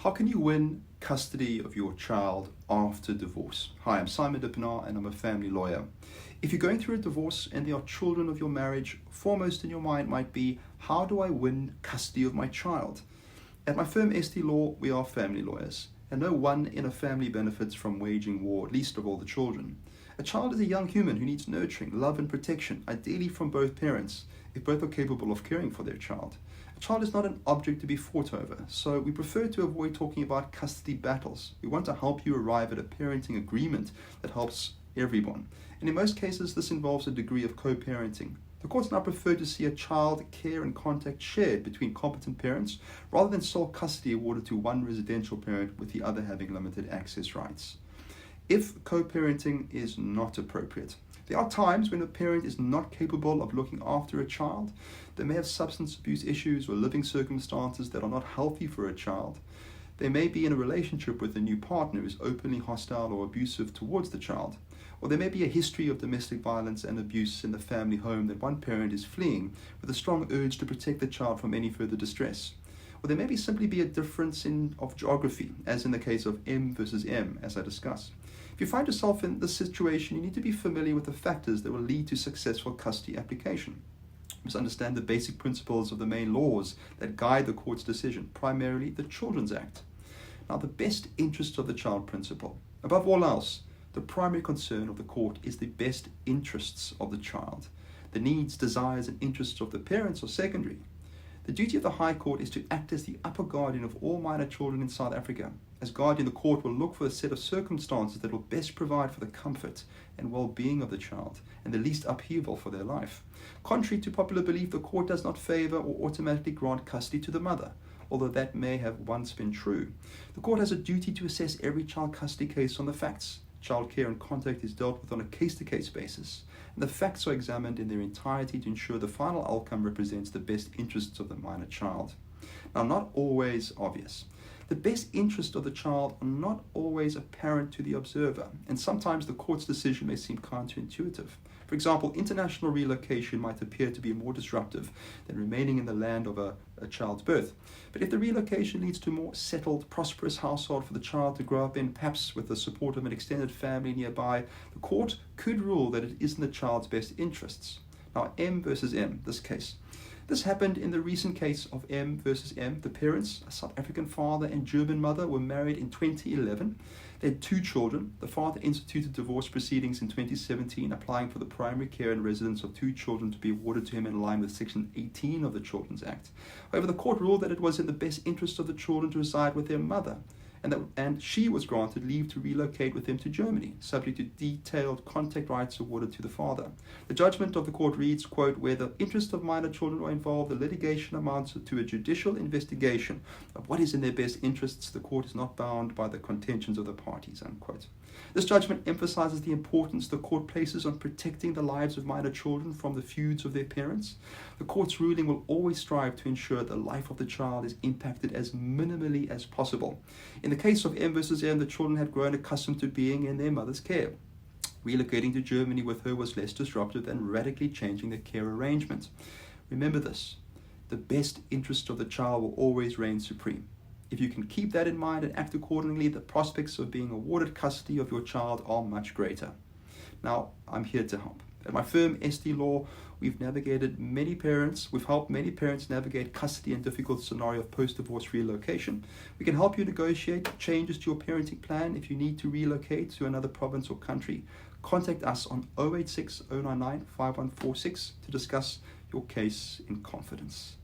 How can you win custody of your child after divorce? Hi, I'm Simon Dippenaar and I'm a family lawyer. If you're going through a divorce and there are children of your marriage, foremost in your mind might be, how do I win custody of my child? At my firm ST Law, we are family lawyers, and no one in a family benefits from waging war, least of all the children. A child is a young human who needs nurturing, love and protection, ideally from both parents, if both are capable of caring for their child. A child is not an object to be fought over, so we prefer to avoid talking about custody battles. We want to help you arrive at a parenting agreement that helps everyone. And in most cases, this involves a degree of co-parenting. The courts now prefer to see a child care and contact shared between competent parents rather than sole custody awarded to one residential parent with the other having limited access rights. If co-parenting is not appropriate, there are times when a parent is not capable of looking after a child. They may have substance abuse issues or living circumstances that are not healthy for a child. They may be in a relationship with a new partner who is openly hostile or abusive towards the child. Or there may be a history of domestic violence and abuse in the family home that one parent is fleeing with a strong urge to protect the child from any further distress. Or there may simply be a difference of geography, as in the case of M versus M, as I discuss. If you find yourself in this situation, you need to be familiar with the factors that will lead to successful custody application. You must understand the basic principles of the main laws that guide the court's decision, primarily the Children's Act. Now, the best interest of the child principle. Above all else, the primary concern of the court is the best interests of the child. The needs, desires, and interests of the parents are secondary. The duty of the High Court is to act as the upper guardian of all minor children in South Africa. As guardian, the court will look for a set of circumstances that will best provide for the comfort and well-being of the child and the least upheaval for their life. Contrary to popular belief, the court does not favor or automatically grant custody to the mother, although that may have once been true. The court has a duty to assess every child custody case on the facts. Child care and contact is dealt with on a case-to-case basis, and the facts are examined in their entirety to ensure the final outcome represents the best interests of the minor child. Now, not always obvious. The best interests of the child are not always apparent to the observer, and sometimes the court's decision may seem counterintuitive. For example, international relocation might appear to be more disruptive than remaining in the land of a child's birth. But if the relocation leads to a more settled, prosperous household for the child to grow up in, perhaps with the support of an extended family nearby, the court could rule that it is in the child's best interests. Now, M versus M, this case. This happened in the recent case of M versus M. The parents, a South African father and German mother, were married in 2011. They had 2 children. The father instituted divorce proceedings in 2017, applying for the primary care and residence of 2 children to be awarded to him in line with Section 18 of the Children's Act. However, the court ruled that it was in the best interest of the children to reside with their mother, and she was granted leave to relocate with them to Germany, subject to detailed contact rights awarded to the father. The judgment of the court reads, quote, where the interests of minor children are involved, the litigation amounts to a judicial investigation of what is in their best interests. The court is not bound by the contentions of the parties, unquote. This judgment emphasizes the importance the court places on protecting the lives of minor children from the feuds of their parents. The court's ruling will always strive to ensure the life of the child is impacted as minimally as possible. In the case of M versus M, the children had grown accustomed to being in their mother's care. Relocating to Germany with her was less disruptive than radically changing the care arrangement. Remember this, the best interest of the child will always reign supreme. If you can keep that in mind and act accordingly, the prospects of being awarded custody of your child are much greater. Now, I'm here to help. At my firm, ST Law, we've helped many parents navigate custody and difficult scenario of post-divorce relocation. We can help you negotiate changes to your parenting plan if you need to relocate to another province or country. Contact us on 086 099 5146 to discuss your case in confidence.